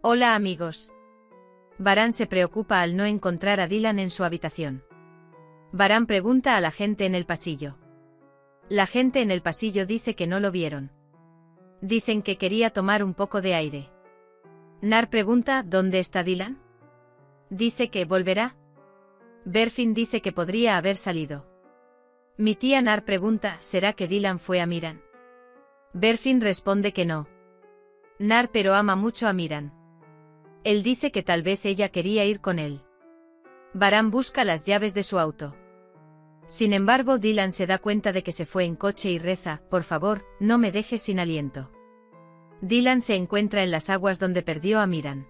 Hola amigos. Varán se preocupa al no encontrar a Dylan en su habitación. Varán pregunta a la gente en el pasillo. La gente en el pasillo dice que no lo vieron. Dicen que quería tomar un poco de aire. Nar pregunta ¿dónde está Dylan? Dice que volverá. Berfin dice que podría haber salido. Mi tía Nar pregunta ¿será que Dylan fue a Miran? Berfin responde que no. Nar pero ama mucho a Miran. Él dice que tal vez ella quería ir con él. Varán busca las llaves de su auto. Sin embargo, Dylan se da cuenta de que se fue en coche y reza, por favor, no me dejes sin aliento. Dylan se encuentra en las aguas donde perdió a Miran.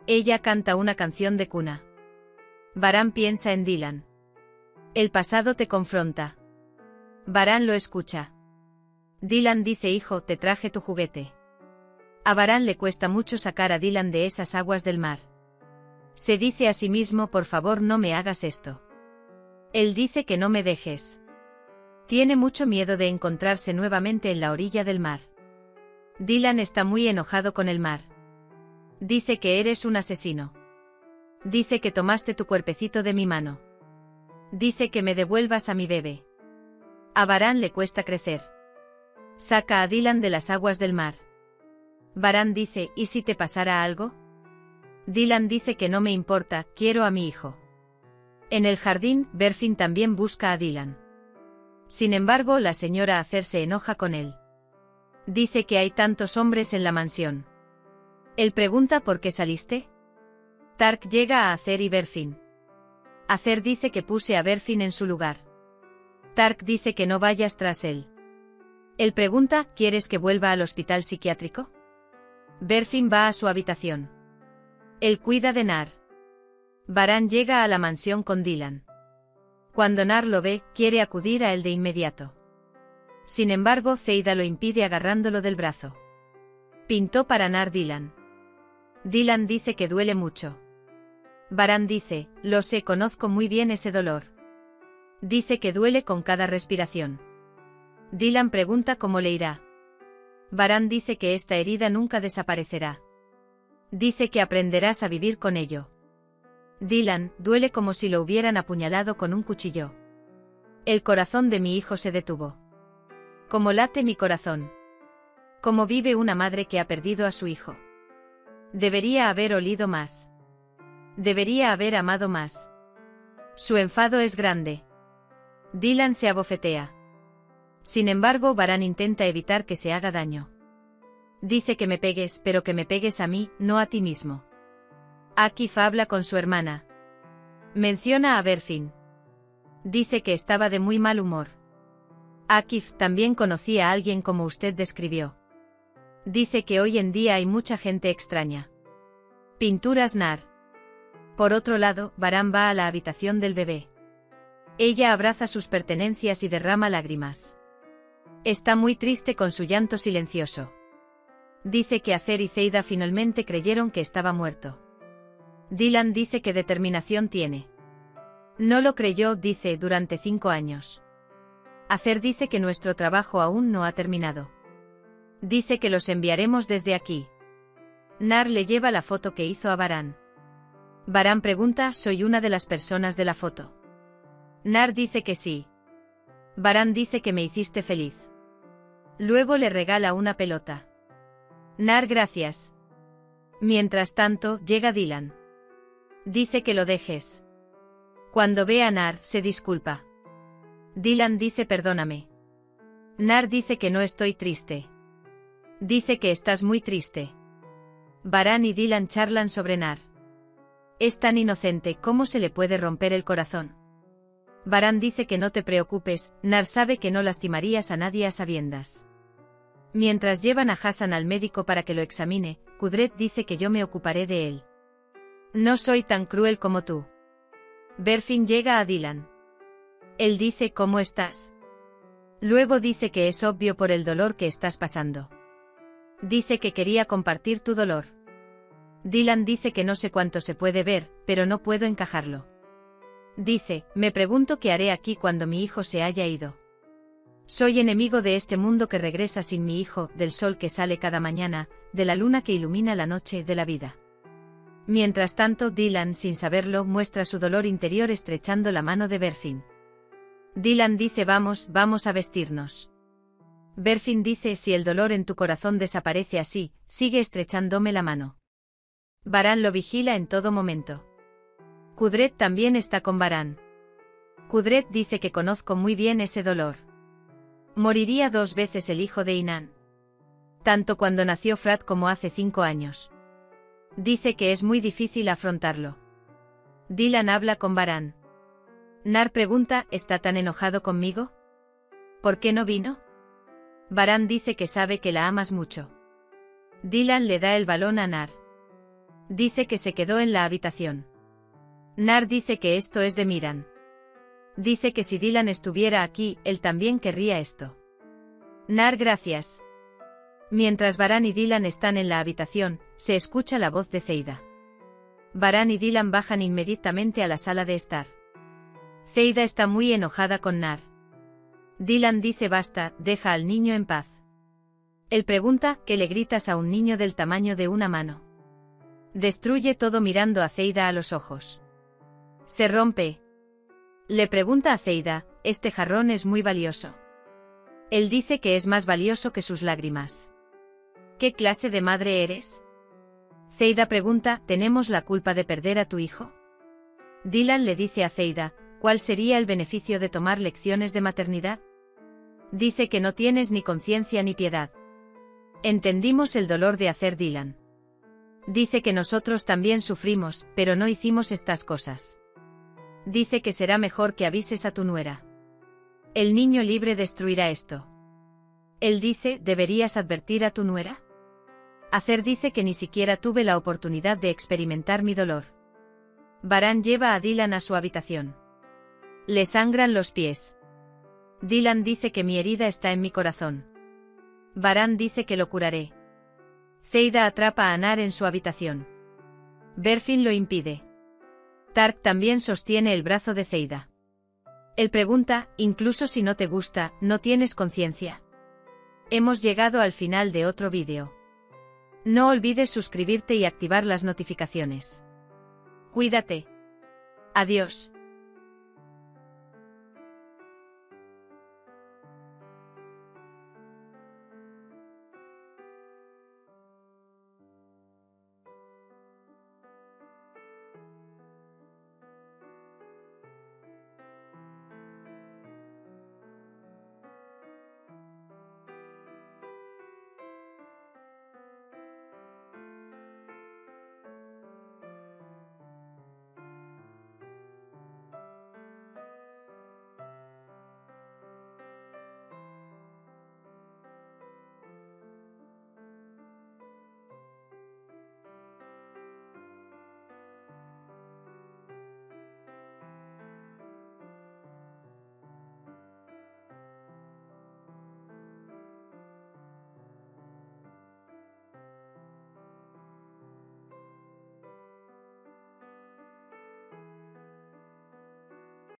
Ella canta una canción de cuna. Varán piensa en Dylan. El pasado te confronta. Varán lo escucha. Dylan dice hijo, te traje tu juguete. A Varán le cuesta mucho sacar a Dylan de esas aguas del mar. Se dice a sí mismo por favor no me hagas esto. Él dice que no me dejes. Tiene mucho miedo de encontrarse nuevamente en la orilla del mar. Dylan está muy enojado con el mar. Dice que eres un asesino. Dice que tomaste tu cuerpecito de mi mano. Dice que me devuelvas a mi bebé. A Varán le cuesta crecer. Saca a Dylan de las aguas del mar. Varán dice, ¿y si te pasara algo? Dylan dice que no me importa, quiero a mi hijo. En el jardín, Berfin también busca a Dylan. Sin embargo, la señora Acer se enoja con él. Dice que hay tantos hombres en la mansión. Él pregunta ¿por qué saliste? Tark llega a Acer y Berfin. Acer dice que puse a Berfin en su lugar. Tark dice que no vayas tras él. Él pregunta, ¿quieres que vuelva al hospital psiquiátrico? Berfin va a su habitación. Él cuida de Nar. Varán llega a la mansión con Dylan. Cuando Nar lo ve, quiere acudir a él de inmediato. Sin embargo, Zeida lo impide agarrándolo del brazo. Pintó para Nar Dylan. Dylan dice que duele mucho. Varán dice, lo sé, conozco muy bien ese dolor. Dice que duele con cada respiración. Dylan pregunta cómo le irá. Varán dice que esta herida nunca desaparecerá. Dice que aprenderás a vivir con ello. Dylan, duele como si lo hubieran apuñalado con un cuchillo. El corazón de mi hijo se detuvo. Cómo late mi corazón. Cómo vive una madre que ha perdido a su hijo. Debería haber olido más. Debería haber amado más. Su enfado es grande. Dylan se abofetea. Sin embargo, Varán intenta evitar que se haga daño. Dice que me pegues, pero que me pegues a mí, no a ti mismo. Akif habla con su hermana. Menciona a Berfin. Dice que estaba de muy mal humor. Akif también conocía a alguien como usted describió. Dice que hoy en día hay mucha gente extraña. Pinturas Nar. Por otro lado, Varán va a la habitación del bebé. Ella abraza sus pertenencias y derrama lágrimas. Está muy triste con su llanto silencioso. Dice que Acer y Zeida finalmente creyeron que estaba muerto. Dylan dice que determinación tiene. No lo creyó, dice, durante 5 años. Acer dice que nuestro trabajo aún no ha terminado. Dice que los enviaremos desde aquí. Nar le lleva la foto que hizo a Varán. Varán pregunta, ¿soy una de las personas de la foto? Nar dice que sí. Varán dice que me hiciste feliz. Luego le regala una pelota. Nar, gracias. Mientras tanto, llega Dylan. Dice que lo dejes. Cuando ve a Nar, se disculpa. Dylan dice perdóname. Nar dice que no estoy triste. Dice que estás muy triste. Varán y Dylan charlan sobre Nar. Es tan inocente, ¿cómo se le puede romper el corazón? Varán dice que no te preocupes, Nar sabe que no lastimarías a nadie a sabiendas. Mientras llevan a Hassan al médico para que lo examine, Kudret dice que yo me ocuparé de él. No soy tan cruel como tú. Berfin llega a Dylan. Él dice ¿cómo estás? Luego dice que es obvio por el dolor que estás pasando. Dice que quería compartir tu dolor. Dylan dice que no sé cuánto se puede ver, pero no puedo encajarlo. Dice, me pregunto qué haré aquí cuando mi hijo se haya ido. Soy enemigo de este mundo que regresa sin mi hijo, del sol que sale cada mañana, de la luna que ilumina la noche de la vida. Mientras tanto, Dylan, sin saberlo, muestra su dolor interior estrechando la mano de Berfin. Dylan dice vamos a vestirnos. Berfin dice si el dolor en tu corazón desaparece así, sigue estrechándome la mano. Varan lo vigila en todo momento. Kudret también está con Varan. Kudret dice que conozco muy bien ese dolor. Moriría 2 veces el hijo de Inan. Tanto cuando nació Frat como hace 5 años. Dice que es muy difícil afrontarlo. Dylan habla con Varan. Nar pregunta, ¿está tan enojado conmigo? ¿Por qué no vino? Varan dice que sabe que la amas mucho. Dylan le da el balón a Nar. Dice que se quedó en la habitación. Nar dice que esto es de Miran. Dice que si Dylan estuviera aquí, él también querría esto. Nar, gracias. Mientras Varan y Dylan están en la habitación, se escucha la voz de Zeida. Varan y Dylan bajan inmediatamente a la sala de estar. Zeida está muy enojada con Nar. Dylan dice basta, deja al niño en paz. Él pregunta, ¿qué le gritas a un niño del tamaño de una mano? Destruye todo mirando a Zeida a los ojos. Se rompe. Le pregunta a Zeida, este jarrón es muy valioso. Él dice que es más valioso que sus lágrimas. ¿Qué clase de madre eres? Zeida pregunta, ¿tenemos la culpa de perder a tu hijo? Dylan le dice a Zeida, ¿cuál sería el beneficio de tomar lecciones de maternidad? Dice que no tienes ni conciencia ni piedad. Entendimos el dolor de hacer Dylan. Dice que nosotros también sufrimos, pero no hicimos estas cosas. Dice que será mejor que avises a tu nuera. El niño libre destruirá esto. Él dice, ¿deberías advertir a tu nuera? Hacer dice que ni siquiera tuve la oportunidad de experimentar mi dolor. Varan lleva a Dylan a su habitación. Le sangran los pies. Dylan dice que mi herida está en mi corazón. Varan dice que lo curaré. Zeida atrapa a Nar en su habitación. Berfin lo impide. Tark también sostiene el brazo de Zeida. Él pregunta, incluso si no te gusta, ¿no tienes conciencia? Hemos llegado al final de otro vídeo. No olvides suscribirte y activar las notificaciones. Cuídate. Adiós.